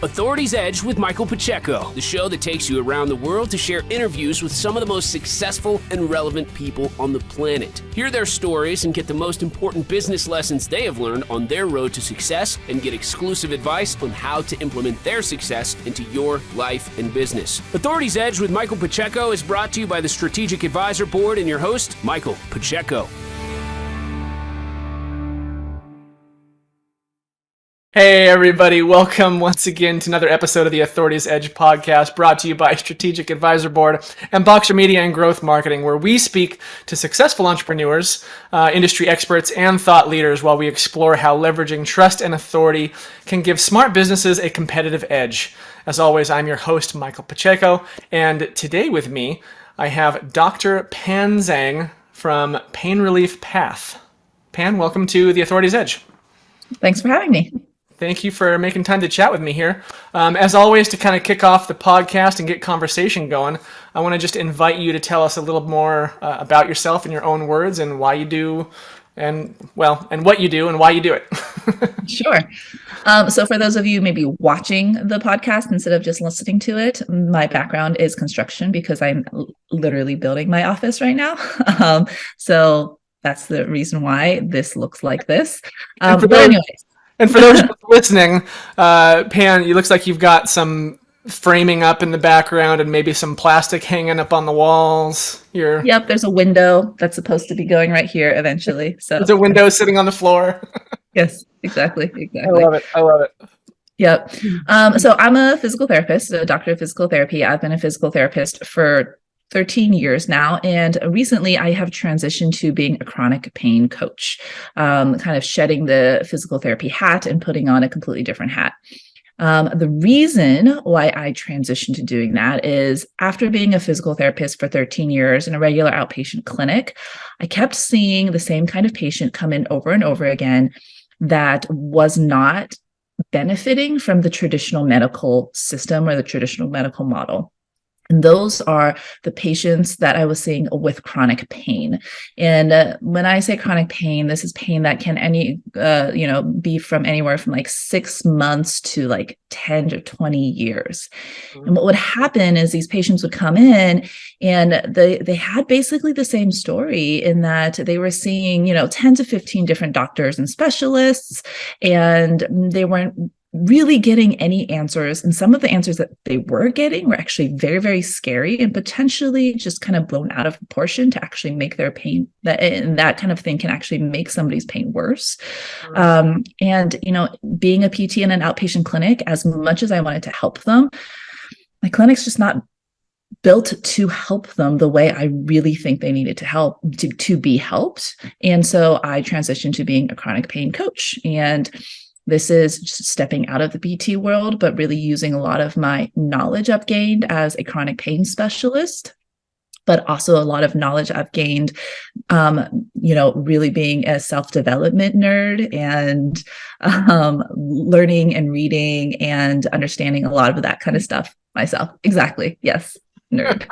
Authority's Edge with Michael Pacheco, the show that takes you around the world to share interviews with some of the most successful and relevant people on the planet. Hear their stories and get the most important business lessons they have learned on their road to success and get exclusive advice on how to implement their success into your life and business. Authority's Edge with Michael Pacheco is brought to you by the Strategic Advisor Board and your host, Michael Pacheco. Hey everybody, welcome once again to another episode of the Authority's Edge podcast, brought to you by Strategic Advisor Board and Boxer Media and Growth Marketing, where we speak to successful entrepreneurs, industry experts, and thought leaders while we explore how leveraging trust and authority can give smart businesses a competitive edge. As always, I'm your host, Michael Pacheco, and today with me, I have Dr. Pan Zhang from Pain Relief Path. Pan, welcome to the Authority's Edge. Thanks for having me. Thank you for making time to chat with me here. As always, to kind of kick off the podcast and get conversation going, I want to just invite you to tell us a little more about yourself in your own words and why you do, and what you do and why you do it. Sure. So for those of you maybe watching the podcast instead of just listening to it, my background is construction because I'm literally building my office right now. So that's the reason why this looks like this. But anyways. And for those listening, Pan, it looks like you've got some framing up in the background and maybe some plastic hanging up on the walls. Yep, there's a window that's supposed to be going right here eventually. So there's a window sitting on the floor. Yes, exactly. I love it. Yep. So I'm a physical therapist, a doctor of physical therapy. I've been a physical therapist for 13 years now. And recently I have transitioned to being a chronic pain coach, kind of shedding the physical therapy hat and putting on a completely different hat. The reason why I transitioned to doing that is after being a physical therapist for 13 years in a regular outpatient clinic, I kept seeing the same kind of patient come in over and over again that was not benefiting from the traditional medical system or the traditional medical model. And those are the patients that I was seeing with chronic pain. And when I say chronic pain, this is pain that can be from anywhere from like 6 months to like 10 to 20 years. And what would happen is these patients would come in and they had basically the same story in that they were seeing, 10 to 15 different doctors and specialists, and they weren't really getting any answers. And some of the answers that they were getting were actually very, very scary and potentially just kind of blown out of proportion to actually make their pain, that kind of thing can actually make somebody's pain worse. Being a PT in an outpatient clinic, as much as I wanted to help them, my clinic's just not built to help them the way I really think they needed to be helped. And so I transitioned to being a chronic pain coach. And this is just stepping out of the PT world, but really using a lot of my knowledge I've gained as a chronic pain specialist, but also a lot of knowledge I've gained, really being a self-development nerd and learning and reading and understanding a lot of that kind of stuff myself. Exactly. Yes. Nerd.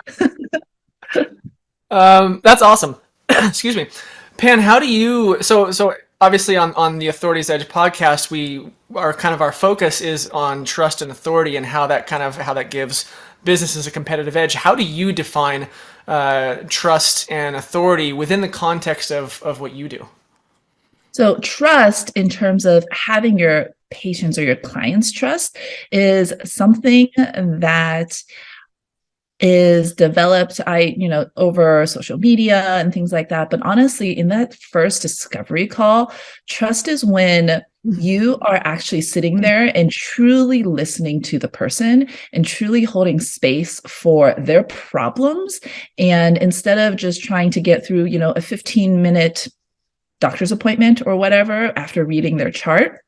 That's awesome. Excuse me. Pan, how do you, so obviously on the Authority's Edge podcast, our focus is on trust and authority and how that gives businesses a competitive edge. How do you define trust and authority within the context of what you do? So trust in terms of having your patients or your clients trust is something that is developed, over social media and things like that. But honestly, in that first discovery call, trust is when you are actually sitting there and truly listening to the person and truly holding space for their problems. And instead of just trying to get through, a 15-minute doctor's appointment or whatever after reading their chart,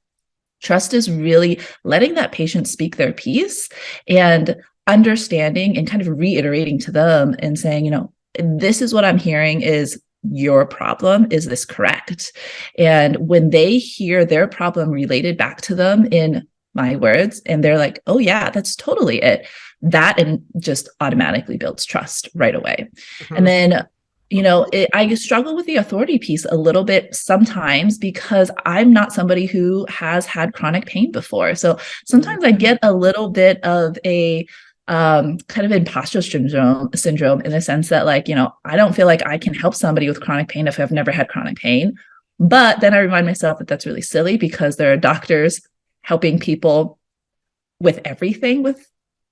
trust is really letting that patient speak their piece and understanding and kind of reiterating to them and saying, this is what I'm hearing is your problem. Is this correct? And when they hear their problem related back to them in my words, and they're like, oh yeah, that's totally it. That and just automatically builds trust right away. Mm-hmm. And then I struggle with the authority piece a little bit sometimes because I'm not somebody who has had chronic pain before. So sometimes I get a little bit of a kind of imposter syndrome in the sense that, like, I don't feel like I can help somebody with chronic pain if I've never had chronic pain. But then I remind myself that that's really silly because there are doctors helping people with everything that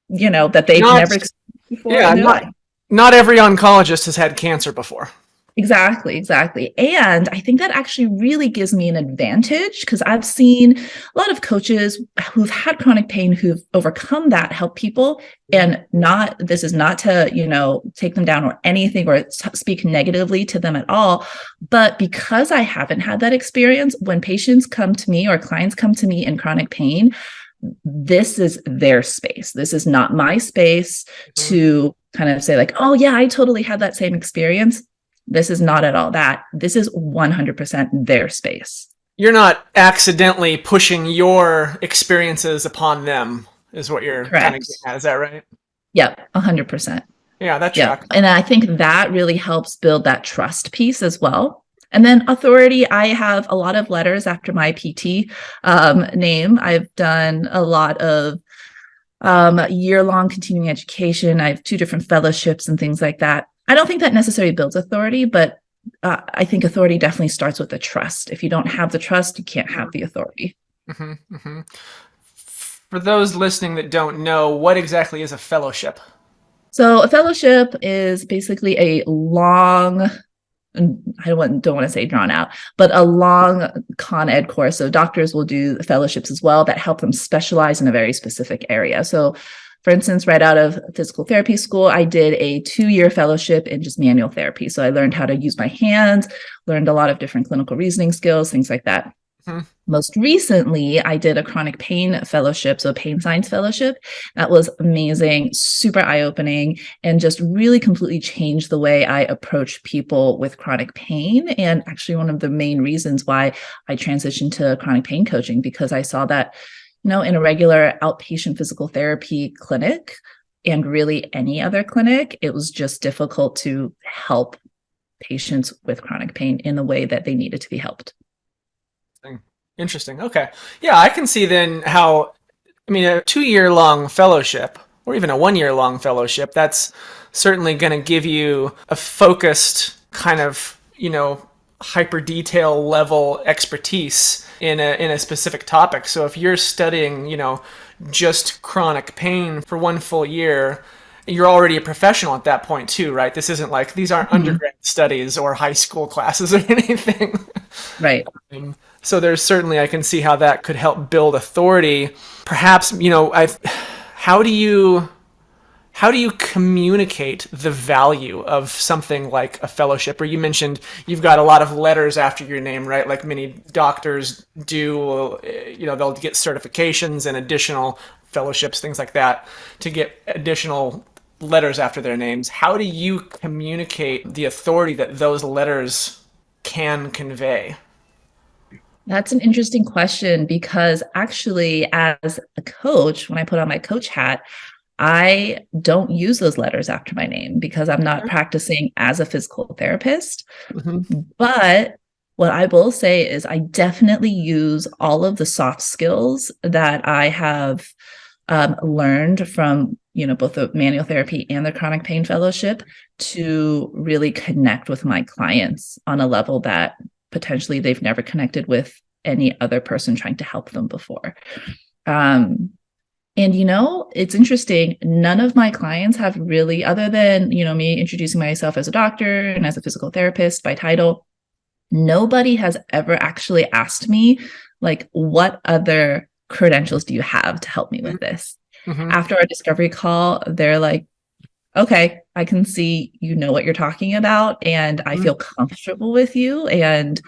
they've Not, never experienced before yeah, in their life. not every oncologist has had cancer before. Exactly. And I think that actually really gives me an advantage because I've seen a lot of coaches who've had chronic pain who've overcome that, help people, and this is not to, take them down or anything or speak negatively to them at all. But because I haven't had that experience, when patients come to me or clients come to me in chronic pain, this is their space. This is not my space to kind of say like, oh yeah, I totally had that same experience. This is not at all that. This is 100% their space. You're not accidentally pushing your experiences upon them, is what you're kind of getting at. Is that right? Yep, 100%. Yeah, that tracks. And I think that really helps build that trust piece as well. And then authority, I have a lot of letters after my PT name. I've done a lot of year-long continuing education. I have 2 different fellowships and things like that. I don't think that necessarily builds authority, but I think authority definitely starts with the trust. If you don't have the trust, you can't have the authority. For those listening that don't know, what exactly is a fellowship? So a fellowship is basically a long, I don't want to say drawn out, but a long con ed course. So doctors will do fellowships as well that help them specialize in a very specific area. So for instance, right out of physical therapy school, I did a 2-year fellowship in just manual therapy. So I learned how to use my hands, learned a lot of different clinical reasoning skills, things like that. Most recently, I did a chronic pain fellowship, so a pain science fellowship. That was amazing, super eye-opening, and just really completely changed the way I approach people with chronic pain. And actually one of the main reasons why I transitioned to chronic pain coaching, because I saw that in a regular outpatient physical therapy clinic and really any other clinic, it was just difficult to help patients with chronic pain in the way that they needed to be helped. Interesting. Okay. Yeah, I can see then how, a 2-year-long fellowship or even a 1-year-long fellowship, that's certainly going to give you a focused kind of, hyper detail level expertise in a specific topic. So if you're studying, just chronic pain for 1 full year, you're already a professional at that point too, right? This isn't like, these aren't undergrad studies or high school classes or anything. Right. So there's certainly, I can see how that could help build authority. Perhaps, how do you communicate the value of something like a fellowship? Or you mentioned you've got a lot of letters after your name, right? Like many doctors do, they'll get certifications and additional fellowships, things like that, to get additional letters after their names. How do you communicate the authority that those letters can convey? That's an interesting question because actually, as a coach, when I put on my coach hat, I don't use those letters after my name because I'm not practicing as a physical therapist. But what I will say is I definitely use all of the soft skills that I have learned from, both the manual therapy and the chronic pain fellowship to really connect with my clients on a level that potentially they've never connected with any other person trying to help them before. And, it's interesting. None of my clients have really, other than, me introducing myself as a doctor and as a physical therapist by title, nobody has ever actually asked me, like, what other credentials do you have to help me with this? After our discovery call, they're like, okay, I can see what you're talking about, and I feel comfortable with you, and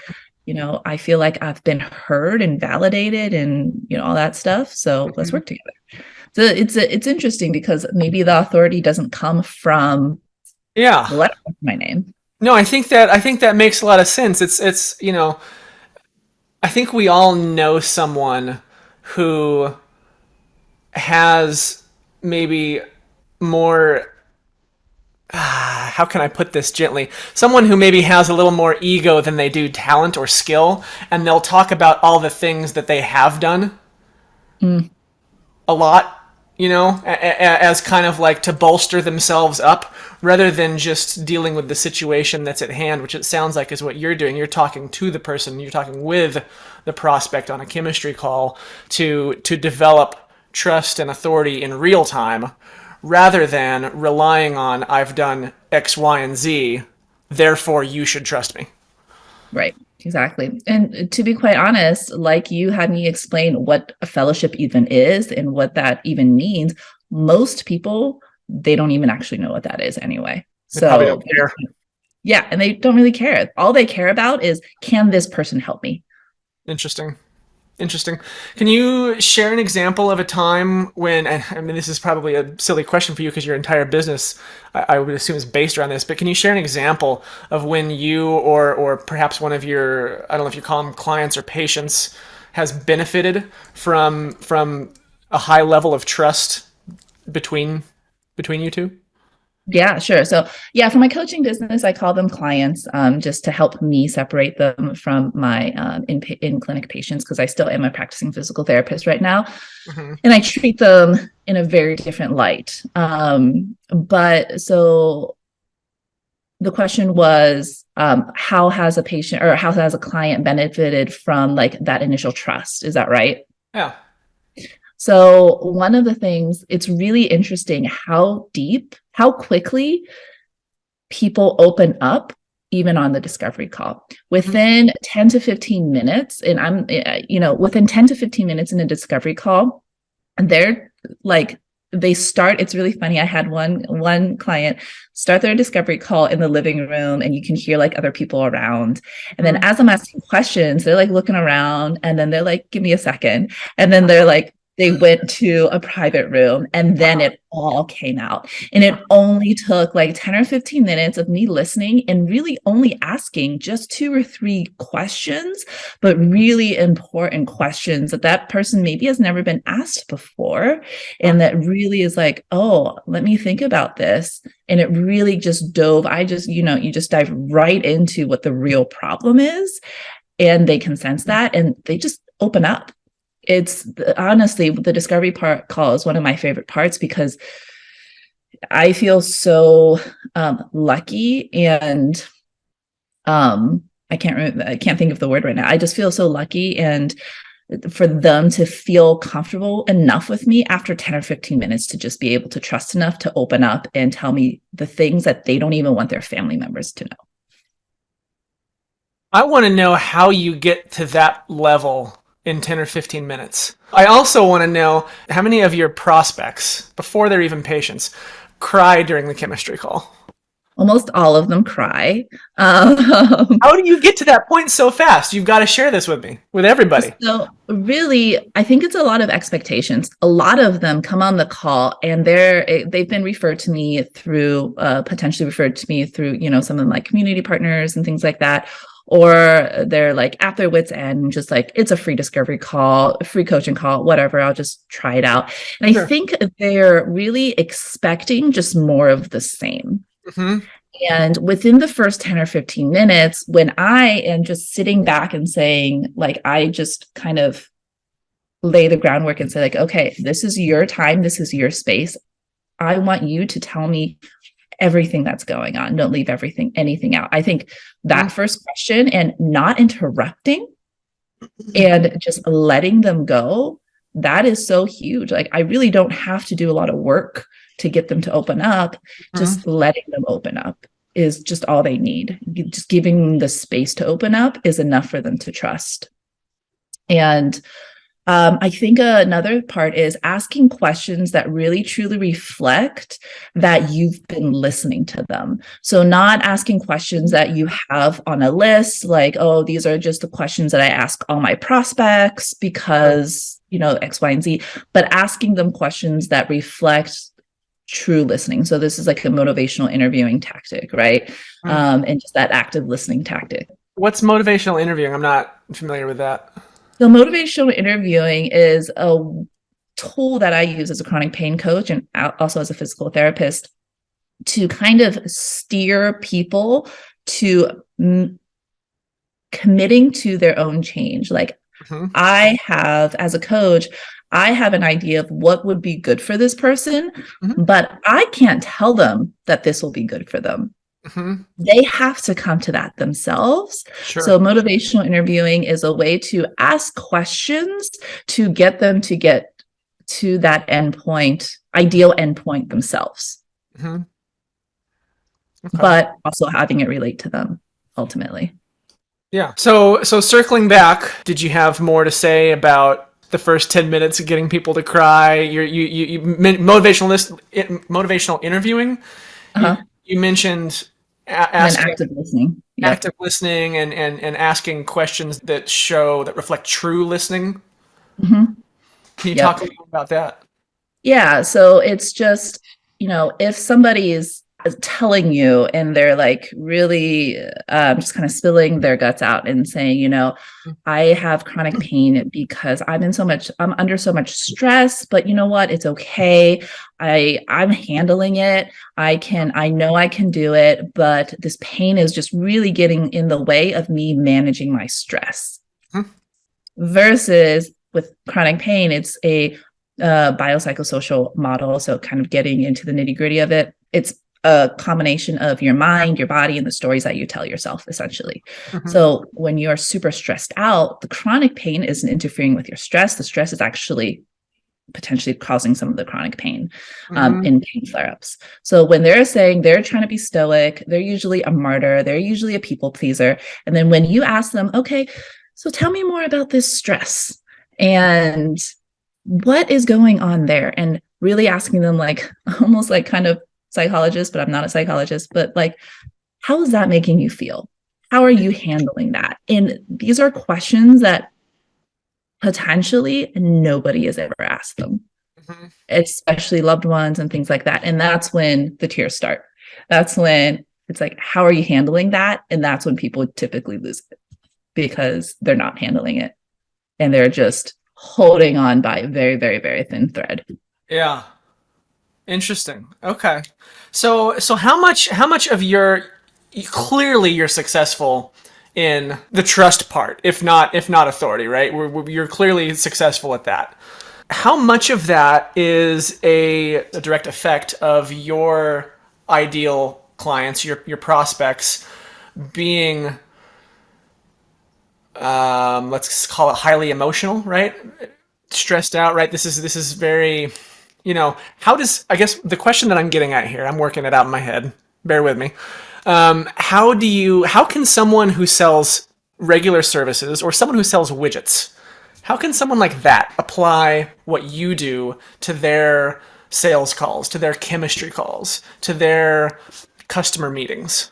I feel like I've been heard and validated and all that stuff. So let's work together. So it's interesting because maybe the authority doesn't come from the letter of my name. No, I think that makes a lot of sense. It's I think we all know someone who has maybe more how can I put this gently? Someone who maybe has a little more ego than they do talent or skill, and they'll talk about all the things that they have done Mm, a lot, as kind of like to bolster themselves up rather than just dealing with the situation that's at hand, which it sounds like is what you're doing. You're talking to the person, you're talking with the prospect on a chemistry call to develop trust and authority in real time rather than relying on I've done X, Y, and Z, therefore you should trust me. right. Exactly. And to be quite honest, like you had me explain what a fellowship even is and what that even means, most people, they don't even actually know what that is anyway. They probably don't So care. yeah, and they don't really care. All they care about is, can this person help me? Interesting. Interesting. Can you share an example of a time when, and I mean, this is probably a silly question for you because your entire business, I would assume, is based around this, but can you share an example of when you or perhaps one of your, I don't know if you call them clients or patients, has benefited from a high level of trust between you two? Yeah, sure. So yeah, for my coaching business, I call them clients, just to help me separate them from my in clinic patients, because I still am a practicing physical therapist right now, Mm-hmm. and I treat them in a very different light. But so the question was, how has a patient or how has a client benefited from like that initial trust? Is that right? Yeah. So one of the things, it's really interesting how deep, how quickly people open up even on the discovery call. Within 10 to 15 minutes, and within 10 to 15 minutes in a discovery call, they're like, they start, it's really funny. I had one client start their discovery call in the living room, and you can hear like other people around. And then as I'm asking questions, they're like looking around, and then they're like, give me a second. And then they're like, they went to a private room, and then it all came out. And it only took like 10 or 15 minutes of me listening and really only asking just 2 or 3 questions, but really important questions that that person maybe has never been asked before. And that really is like, oh, let me think about this. And it really just dove, you just dive right into what the real problem is. And they can sense that, and they just open up. It's honestly, the discovery part call is one of my favorite parts, because I feel so lucky, and I can't think of the word right now. I just feel so lucky, and for them to feel comfortable enough with me after 10 or 15 minutes to just be able to trust enough to open up and tell me the things that they don't even want their family members to know. I want to know how you get to that level in 10 or 15 minutes. I also want to know how many of your prospects, before they're even patients, cry during the chemistry call. Almost all of them cry. How do you get to that point so fast? You've got to share this with me, with everybody. So really, I think it's a lot of expectations. A lot of them come on the call, and they've been referred to me through, potentially referred to me through, some of my community partners and things like that. Or they're like at their wits' end, just like, it's a free discovery call, a free coaching call, whatever, I'll just try it out. And Sure. I think they're really expecting just more of the same. Mm-hmm. And within the first 10 or 15 minutes, when I am just sitting back and saying, like, I just kind of lay the groundwork and say, like, okay, this is your time, this is your space. I want you to tell me everything that's going on. Don't leave anything out. I think that first question, and not interrupting and just letting them go, that is so huge. Like, I really don't have to do a lot of work to get them to open up. Just letting them open up is just all they need. Just giving them the space to open up is enough for them to trust. And I think another part is asking questions that really truly reflect that you've been listening to them. So not asking questions that you have on a list, like, oh, these are just the questions that I ask all my prospects because, X, Y, and Z, but asking them questions that reflect true listening. So this is like a motivational interviewing tactic, right? And just that active listening tactic. What's motivational interviewing? I'm not familiar with that. So motivational interviewing is a tool that I use as a chronic pain coach and also as a physical therapist. to kind of steer people to committing to their own change. Like I have, as a coach, I have an idea of what would be good for this person, but I can't tell them that this will be good for them. They have to come to that themselves. Sure. So motivational interviewing is a way to ask questions to get them to get to that endpoint, ideal endpoint themselves. Okay. But also having it relate to them ultimately. Yeah. So circling back, did you have more to say about the first 10 minutes of getting people to cry? You motivational interviewing. You mentioned active listening. Active listening and asking questions that reflect true listening. Can you talk a little about that? Yeah. So it's just, if somebody is telling you and they're like really just kind of spilling their guts out and saying, I have chronic pain because I'm under so much stress, but you know what? It's okay. I'm handling it. I know I can do it, but this pain is just really getting in the way of me managing my stress. Versus with chronic pain, it's a biopsychosocial model. So kind of getting into the nitty-gritty of it. It's a combination of your mind, your body, and the stories that you tell yourself, essentially. So when you're super stressed out, the chronic pain isn't interfering with your stress. The stress is actually potentially causing some of the chronic pain in pain flare-ups. So when they're saying they're trying to be stoic, they're usually a martyr, they're usually a people pleaser. And then when you ask them, okay, so tell me more about this stress and what is going on there, and really asking them like almost like kind of psychologist, but I'm not a psychologist, but like, how is that making you feel? How are you handling that? And these are questions that potentially nobody has ever asked them, especially loved ones and things like that. And that's when the tears start. That's when it's like, how are you handling that? And that's when people typically lose it because they're not handling it and they're just holding on by a very, very, very thin thread. Yeah. Interesting. Okay. So how much of clearly you're successful in the trust part, if not authority, right? You're clearly successful at that. How much of that is a direct effect of your ideal clients, your prospects being, let's call it highly emotional, right? Stressed out, right? This is very, how does, I guess the question that I'm getting at here, I'm working it out in my head, bear with me. How can someone who sells regular services or someone who sells widgets, how can someone like that apply what you do to their sales calls, to their chemistry calls, to their customer meetings?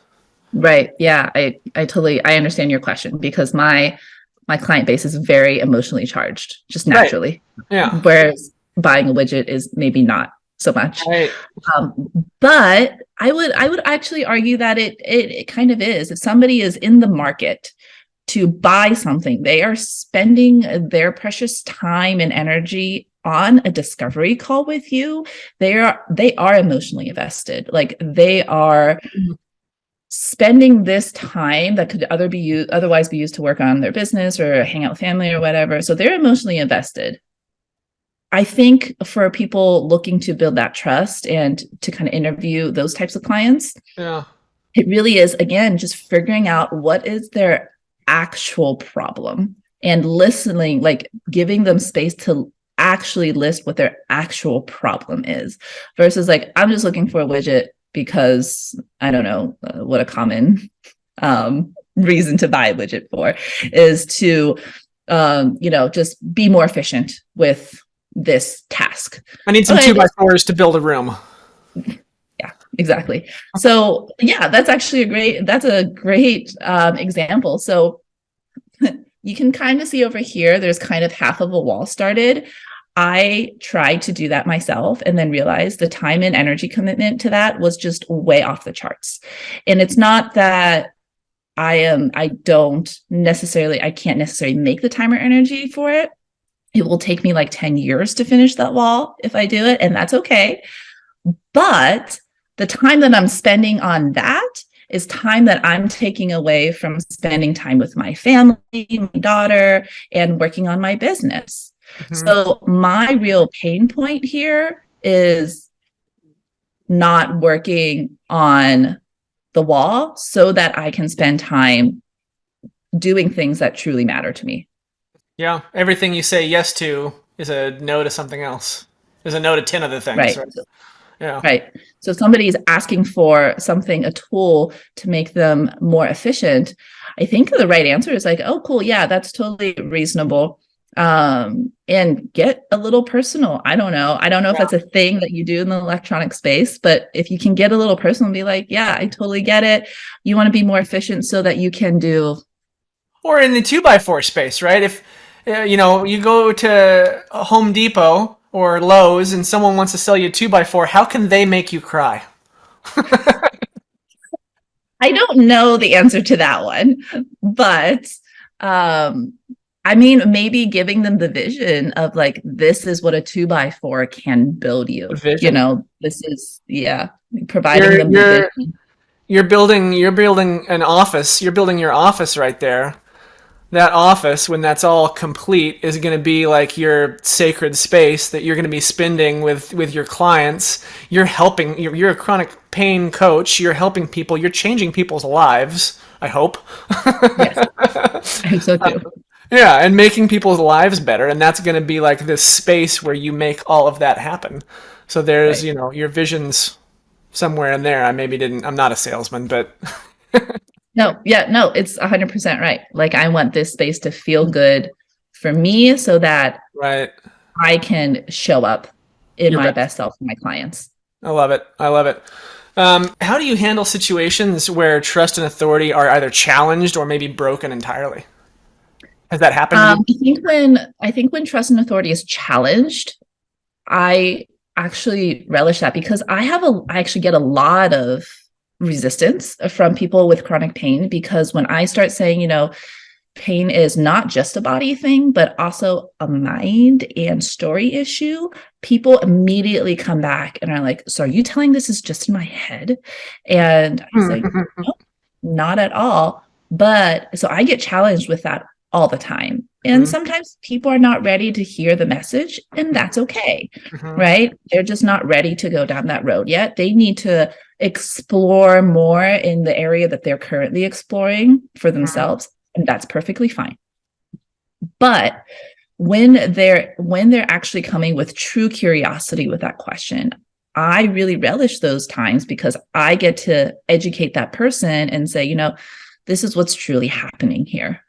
Right. Yeah. I understand your question because my client base is very emotionally charged, just naturally. Right. Yeah. Whereas buying a widget is maybe not so much. Right. But I would actually argue that it kind of is. If somebody is in the market to buy something, they are spending their precious time and energy on a discovery call with you. They are emotionally invested. Like they are spending this time that could otherwise be used to work on their business or hang out with family or whatever. So they're emotionally invested. I think for people looking to build that trust and to kind of interview those types of clients, it really is, again, just figuring out what is their actual problem and listening, like giving them space to actually list what their actual problem is versus like, I'm just looking for a widget because I don't know what a common reason to buy a widget for is to, just be more efficient with this task. I need some 2x4s to build a room. Yeah, exactly. So yeah, that's actually a great example. So you can kind of see over here, there's kind of half of a wall started. I tried to do that myself and then realized the time and energy commitment to that was just way off the charts. And it's not that I can't necessarily make the time or energy for it. It will take me like 10 years to finish that wall if I do it, and that's okay. But the time that I'm spending on that is time that I'm taking away from spending time with my family, my daughter, and working on my business. Mm-hmm. So my real pain point here is not working on the wall so that I can spend time doing things that truly matter to me. Yeah. Everything you say yes to is a no to something else. Is a no to 10 other things. Right. Right. Yeah. Right. So if somebody is asking for something, a tool to make them more efficient, I think the right answer is like, oh, cool. Yeah, that's totally reasonable. And get a little personal. I don't know. I don't know if that's a thing that you do in the electronic space, but if you can get a little personal and be like, yeah, I totally get it. You want to be more efficient so that you can do. Or in the 2x4 space, right? If you go to Home Depot or Lowe's and someone wants to sell you a 2x4, how can they make you cry? I don't know the answer to that one, but I mean, maybe giving them the vision of like, this is what a 2x4 can build you. Vision. This is, providing them the vision. You're building an office. You're building your office right there. That office, when that's all complete, is going to be like your sacred space that you're going to be spending with your clients. You're helping. You're a chronic pain coach. You're helping people. You're changing people's lives. I hope. Yes, I hope so too. Yeah, and making people's lives better, and that's going to be like this space where you make all of that happen. So there's, Right. your visions somewhere in there. I'm not a salesman, but No, it's 100% right. Like I want this space to feel good for me so that right. I can show up in Your my best. best self for my clients. I love it. I love it. How do you handle situations where trust and authority are either challenged or maybe broken entirely? Has that happened to you? I think when trust and authority is challenged, I actually relish that because I actually get a lot of resistance from people with chronic pain because when I start saying, pain is not just a body thing, but also a mind and story issue, people immediately come back and are like, so are you telling this is just in my head? And I say, no, not at all. But so I get challenged with that all the time. And sometimes people are not ready to hear the message, and that's okay, right? They're just not ready to go down that road yet. They need to explore more in the area that they're currently exploring for themselves, and that's perfectly fine. But when they're actually coming with true curiosity with that question, I really relish those times because I get to educate that person and say, this is what's truly happening here.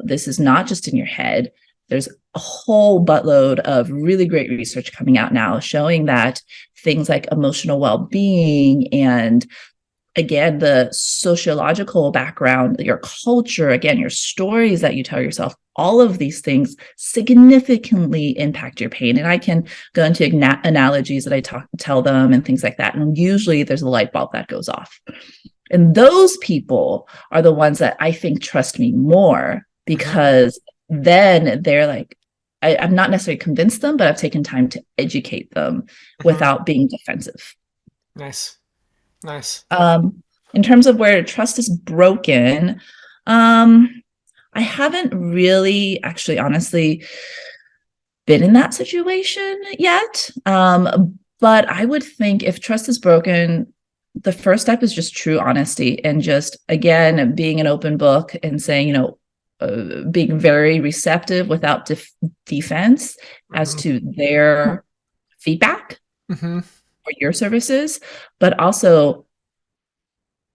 This is not just in your head. There's a whole buttload of really great research coming out now showing that things like emotional well-being and, again, the sociological background, your culture, again, your stories that you tell yourself, all of these things significantly impact your pain. And I can go into analogies that I tell them and things like that. And usually there's a light bulb that goes off. And those people are the ones that I think trust me more because then they're like, I'm not necessarily convinced them, but I've taken time to educate them without being defensive. Nice. In terms of where trust is broken, I haven't really actually honestly been in that situation yet. But I would think if trust is broken, the first step is just true honesty and just, again, being an open book and saying, being very receptive without defense as to their feedback or your services, but also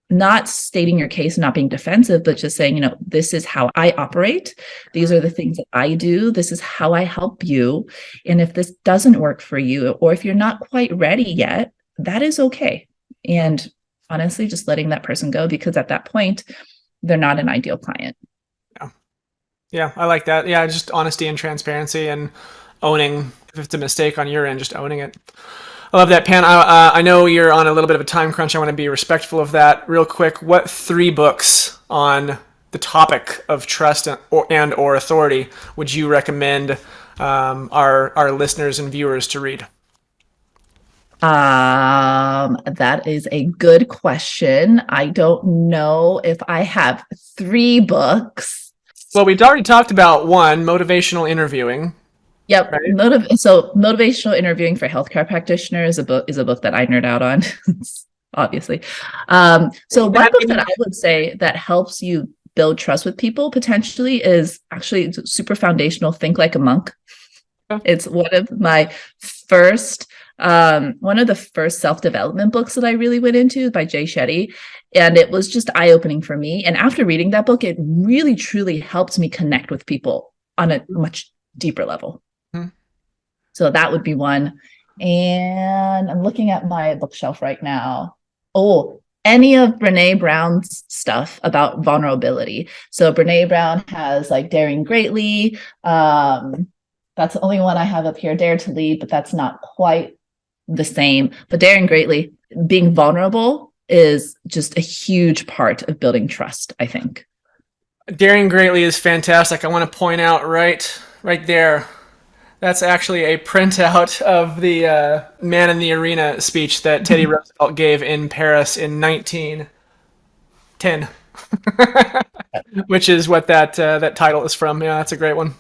not stating your case, not being defensive, but just saying, this is how I operate. These are the things that I do. This is how I help you. And if this doesn't work for you, or if you're not quite ready yet, that is okay. And honestly, just letting that person go, because at that point, they're not an ideal client. Yeah, I like that. Yeah, just honesty and transparency and owning if it's a mistake on your end, just owning it. I love that, Pan. I know you're on a little bit of a time crunch. I want to be respectful of that. Real quick, what 3 books on the topic of trust and/or authority would you recommend our listeners and viewers to read? That is a good question. I don't know if I have 3 books. Well, we'd already talked about one, motivational interviewing. Yep. Right. So motivational interviewing for healthcare practitioners is a book that I nerd out on, obviously. So one book that I would say that helps you build trust with people potentially is actually super foundational, Think Like a Monk. It's one of the first self-development books that I really went into by Jay Shetty. And it was just eye-opening for me. And after reading that book, it really, truly helped me connect with people on a much deeper level. So that would be one. And I'm looking at my bookshelf right now. Oh, any of Brene Brown's stuff about vulnerability. So Brene Brown has like Daring Greatly. That's the only one I have up here, Dare to Lead, but that's not quite the same. But Daring Greatly, being vulnerable is just a huge part of building trust, I think. Daring Greatly is fantastic. I want to point out right there, that's actually a printout of the Man in the Arena speech that Teddy Roosevelt gave in Paris in 1910, which is what that title is from. Yeah, that's a great one.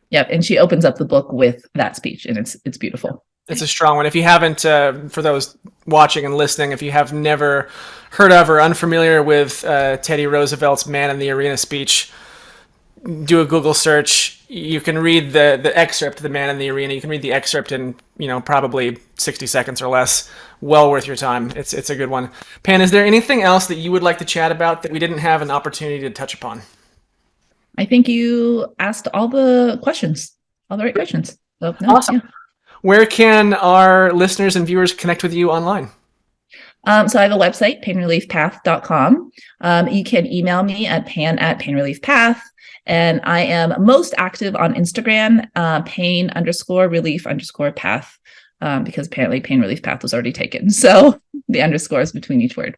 Yep, and she opens up the book with that speech, and it's beautiful. It's a strong one. If you haven't, for those watching and listening, if you have never heard of or unfamiliar with Teddy Roosevelt's Man in the Arena speech, do a Google search. You can read the excerpt of the Man in the Arena. You can read the excerpt in, probably 60 seconds or less. Well worth your time. It's a good one. Pan, is there anything else that you would like to chat about that we didn't have an opportunity to touch upon? I think you asked all the right questions. So, no, awesome. Yeah. Where can our listeners and viewers connect with you online? So I have a website, painreliefpath.com. You can email me at pan@painreliefpath. And I am most active on Instagram, pain_relief_path, because apparently Pain Relief Path was already taken. So the underscores between each word.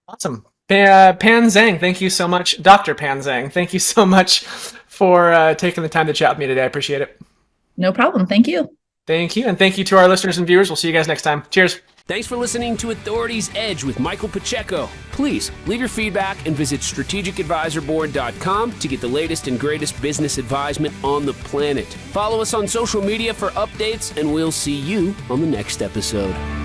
Awesome. Pan Zhang, thank you so much. Dr. Pan Zhang, thank you so much for taking the time to chat with me today. I appreciate it. No problem. Thank you. Thank you. And thank you to our listeners and viewers. We'll see you guys next time. Cheers. Thanks for listening to Authority's Edge with Michael Pacheco. Please leave your feedback and visit strategicadvisorboard.com to get the latest and greatest business advisement on the planet. Follow us on social media for updates, and we'll see you on the next episode.